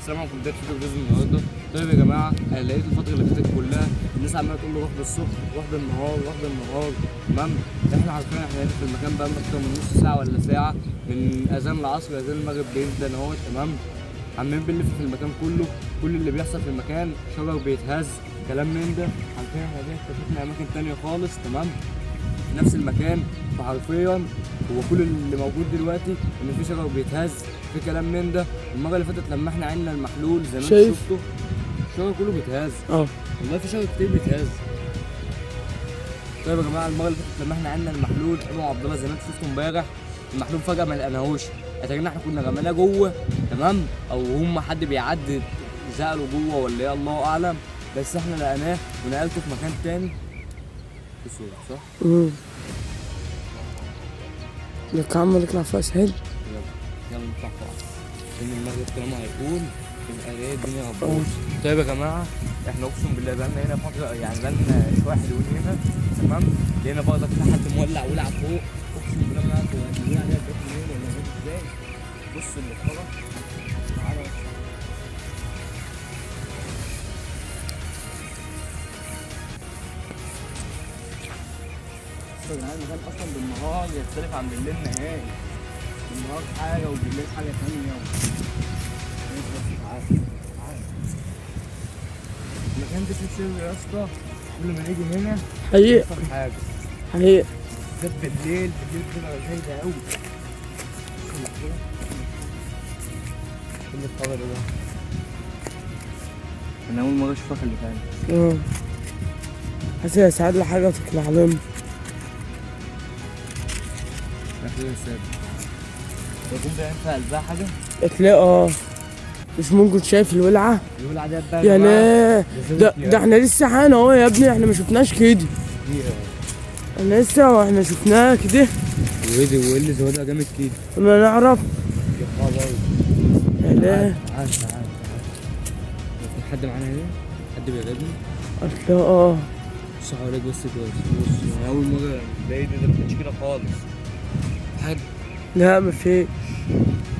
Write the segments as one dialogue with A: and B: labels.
A: السلام عليكم. بدايه فيديو النهارده. طيب يا جماعه، انا لقيت الفتره اللي فاتت كلها الناس عماله تقول له روح بالصبح، روح بالنهار، روح بالنهار. تمام. احنا عارفين احنا هنا في المكان بقى اكتر من نص ساعه ولا ساعه، من اذان العصر لاذان المغرب بيبدا اهوت. تمام. عمالين بنلف في المكان كله، كل اللي بيحصل في المكان شجر بيتهز، كلام من ده. عارفين احنا دي اكتشفنا اماكن تانيه خالص. تمام. في نفس المكان، فحرفيا هو كل اللي موجود دلوقتي ان في شجر بيتهز، في كلام من ده. المره اللي فاتت لما احنا عيننا المحلول زي ما انتوا شفتوا الشجر كله بيتهز. والله في شجر كتير بيتهز. طيب يا جماعه، المره اللي فاتت لما احنا عيننا المحلول ابو عبد الله زي ما انتوا شفتوا امبارح، المحلول فجاه ما لقيناهوش. اتارينا احنا كنا رميناه جوه. تمام. او هم حد بيعدي زقله جوه ولا ايه، الله اعلم. بس احنا لقيناه ونقلته في مكان تاني. في صوره صح؟
B: لك عمال يطلع فيها سهل.
A: يلا نطلع فوق عشان المغرب طالما هيكون يبقى ايه الدنيا هتبوظ. طيب يا جماعه، احنا اقسم بالله بقالنا هنا فتره، يعني بقالنا شويه حلوين هنا. تمام. لقينا برضك في حد مولع ولع فوق. اقسم بالله ما عارف هو هيجي عليها البيت منين ولا هيجي ازاي. بص اللي اتطرق. تعالى يا جدعان، المكان اصلا بالنهار يختلف عن بالليل نهائي. بالنهار حاجه وبالليل حاجه ثانيه. المكان ده فيه سر يا اسطى، كل ما نيجي هنا
B: حقيقة
A: نحصل حاجه.
B: حقيقة
A: بالذات بالليل بتبقى زايده قوي. كل الطاقه ده انا اول مره اشوفها اللي تاني.
B: حاسس يا سعاد لحاجة تطلع لنا.
A: اخيرا السادس. يكون ده ينفع قلبها حاجه؟
B: تلاقي مش ممكن شايف الولعة؟
A: الولعه دي بقى
B: يا لا ده احنا لسه حانا اهو يا ابني، احنا ما شفناش كده. احنا لسه واحنا شفناها كده.
A: وايه اللي زودها جامد كده؟
B: كنا نعرف.
A: يا خبر.
B: يا لا
A: تعال في حد معانا هنا؟ حد بيغيبني؟
B: اصل
A: صح عليك بس كويس. بص انا اول مره الاقي ده ما كانش كده خالص. حد؟
B: لا مفيش.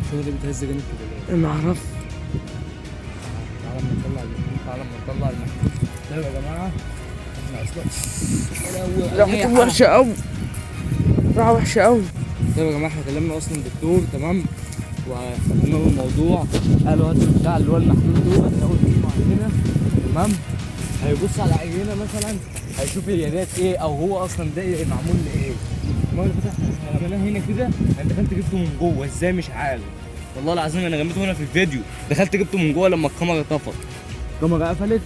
A: الشغل ده بيتهز جامد كده ليه؟
B: ما اعرف.
A: تعالى اما نطلع المحمول. طيب يا جماعه، احنا اصلا
B: ريحته وحشة قوي. ريحة وحشة قوي.
A: طيب يا جماعه، احنا كلمنا اصلا دكتور. تمام. وحكينا له الموضوع. قالوا هات البتاع اللي هو المحلول دوت ناخد منه عينه. تمام. هيبص على عينه مثلا، هيشوف هي ديت ايه، او هو اصلا ده معمول لايه. المره اللي فاتت احنا عملناه هنا كده، انا دخلت جبته من جوه ازاي مش عارف. والله العظيم انا غميته هنا في الفيديو، دخلت جبته من جوه لما الكاميرا طفت. الكاميرا قفلت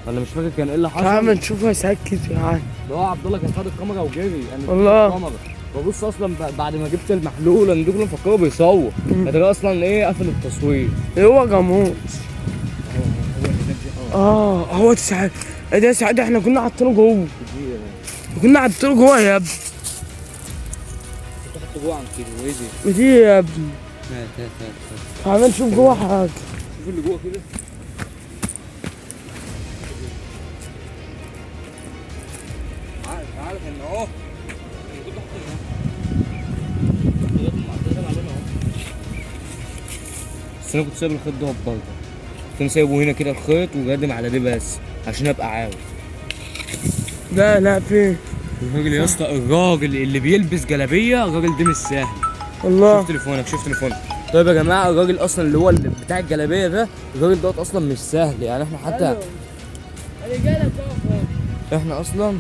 A: ولا مش فاكر كان ايه اللي حصل.
B: تعال نشوفها ساعات كده يعني.
A: ده هو عبد الله كان خد الكاميرا وجري. انا
B: والله
A: الكاميرا ببص اصلا بعد ما جبت المحلول، انا دول مفكره بيصور. ده اصلا ايه قفل التصوير.
B: هو جاموس. هو سعاد. ايه ده يا سعاد، احنا كنا حاطينه جوه. كنا حاطينه جوه يا ابني.
A: كنت حاطه جوه عن كده. وايه دي؟
B: دي يا ابني.
A: هات.
B: تعال نشوف جوه حاجة.
A: شوف اللي جوه كده. عارف ان اهو كنت بس انا كنت سايب الخيط ده برضه. كنت سايبه هنا كده الخيط وجادم على دي بس عشان ابقى عارف.
B: لا فين؟
A: الراجل يا اسطى، الراجل اللي بيلبس جلابيه، الراجل ده مش سهل.
B: والله
A: شوف تليفونك. طيب يا جماعه، الراجل اصلا اللي هو بتاع الجلابيه ده، الراجل دوت اصلا مش سهل. يعني احنا حتى
B: انا جايلك
A: احنا اصلا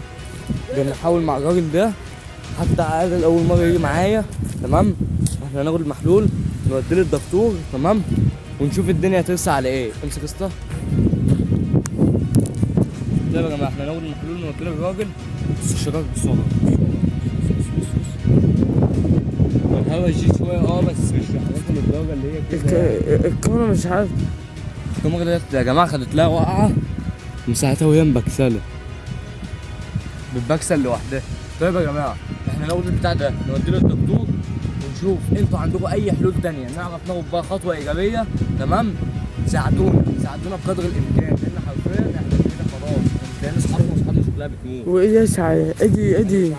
A: بنحاول مع الراجل ده. حتى عادل اول مره يجي معايا. تمام. احنا هناخد المحلول نوديه للدكتور. تمام. ونشوف الدنيا هترسى على ايه. امسك يا اسطى. طيب يا جماعه، احنا هناخد المحلول نوديه للراجل. بص الشجر بسرعه. الهوا يجي شويه بس مش حاجات للدرجه اللي هي كده.
B: الكاميرا مش عارف.
A: الكاميرا ديت يا جماعه خدت لها وقعه من ساعتها وهي مبكسله. بتبكسل لوحدها. طيب يا جماعه، احنا ناخد البتاع ده نوديه للدكتور ونشوف انتوا عندكم اي حلول تانية نعرف ناخد بقى خطوه ايجابيه. تمام. ساعدونا بقدر الامكان، لان حرفيا احنا كده خلاص. لان اصحابنا شكلها بتموت.
B: وايه يا سعاد؟ ادي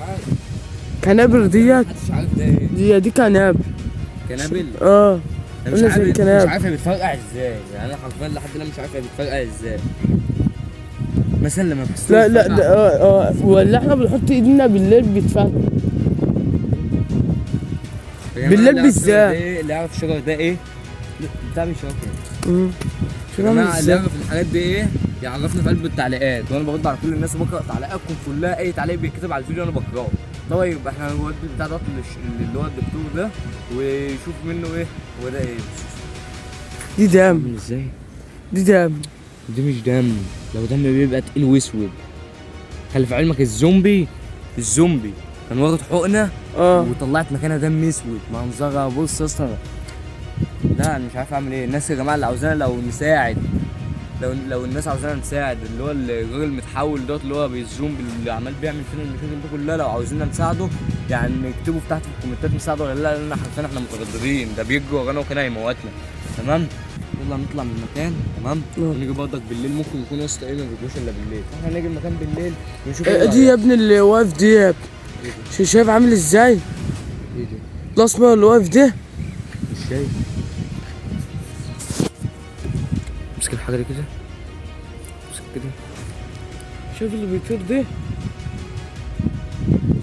B: كنابل ديت.
A: محدش عارف ده ايه.
B: دي كنابل.
A: كنابل. انا مش
B: قلنا زي
A: عارف
B: الكناب.
A: هي بتفرقع ازاي، يعني انا حرفيا لحد الان مش عارف هي بتفرقع ازاي. مثلا لما بتستوي
B: لا لا
A: بتفرقع.
B: ده ولا احنا بنحط ايدينا بالليل بيتفرقع.
A: يا جماعة
B: بالليل
A: اللي يعرف الشجر
B: بالذات.
A: ده ايه، اللي يعرف الشجر ده ايه بتاع بيشرب ايه.
B: شو
A: يا
B: بعمل
A: جماعه اللي
B: ازاي؟
A: يعرف الحاجات دي ايه يعرفنا في قلب التعليقات، وانا برد على كل الناس وبقرا تعليقاتكم كلها. اي تعليق بيتكتب على الفيديو انا بقراه. طيب احنا هنودي البتاع ده اللي هو الدكتور ده ويشوف منه ايه هو ده ايه.
B: دي دم.
A: ازاي؟
B: دي دم.
A: دي مش دم، لو دم بيبقى تقيل واسود. خلي في علمك الزومبي كان واخد حقنه وطلعت مكانها دم اسود، منظرها بص يا اسطى. لا انا مش عارف اعمل ايه. الناس يا جماعه اللي عاوزانا لو نساعد، لو الناس عاوزانا نساعد اللي هو الراجل المتحول دوت اللي هو بالزومبي اللي عمال بيعمل فينا المشاكل دي كلها، لو عاوزيننا نساعده يعني اكتبوا في تحت في الكومنتات نساعده ولا لا، لان حرفيا احنا مترددين. ده بيجري ورانا وكان هيموتنا. تمام. يلا نطلع من المكان. تمام. ونيجي برضك بالليل ممكن يكون يا اسطى ايه ما بيجوش الا بالليل، فاحنا نيجي المكان بالليل ونشوف ايه
B: دي يا ابني اللي واقف دي يا ابني. شايف عامل ازاي؟
A: ايه دي؟
B: الاسمر اللي واقف ده.
A: مش شايف. امسك الحاجه دي كده، امسك كده.
B: شايف اللي بيطير ده؟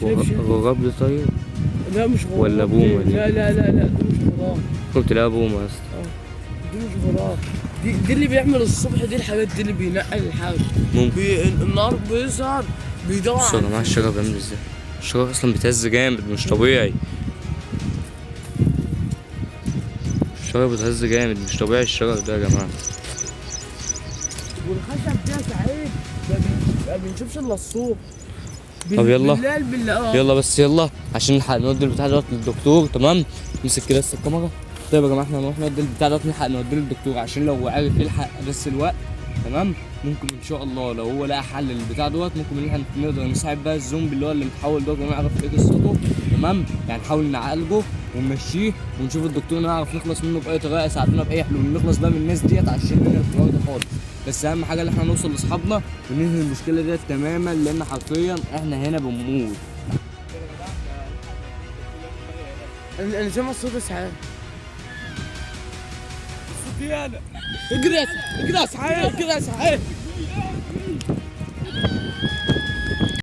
B: شايف
A: غراب ده طيب؟
B: لا مش غراب.
A: ولا بومه دي؟
B: لا ده مش غراب.
A: كنت تلاقيها بومه يا اسطى.
B: دي مش غراب. دي اللي بيعمل الصبح، دي الحاجات دي اللي بينقل الحاجة.
A: ممكن.
B: النهار بيظهر بيدور
A: بصوا يا جماعه الشجر بيعمل ازاي. الشجر اصلا بيتهز جامد مش طبيعي. الشجر بيتهز جامد مش طبيعي الشجر ده يا جماعه.
B: والخشب ده سعيد ما بنشوفش الا الصبح.
A: طب يلا.
B: بالليل
A: يلا بس يلا عشان نلحق نودي البتاع دوت للدكتور. تمام. امسك كده بس الكاميرا. طيب يا جماعه احنا هنروح نودي البتاع دوت نلحق نوديه للدكتور عشان لو عارف يلحق بس الوقت. تمام. ممكن ان شاء الله لو هو لقى حل للبتاع دوت ممكن احنا نقدر نساعد بقى الزومبي اللي هو اللي متحول دوت ونعرف ايه قصته. تمام. يعني نحاول نعالجه ونمشيه ونشوف الدكتور نعرف نخلص منه باي طريقه، يساعدنا باي حلول نخلص بقى من الناس ديت عشان الدنيا الحوار ده خالص. بس اهم حاجه ان احنا نوصل لاصحابنا وننهي المشكله ديت تماما لان حرفيا احنا هنا بنموت.
B: انا سامع الصوت ساعات.
A: صوتي انا.
B: اجري يا سعيد.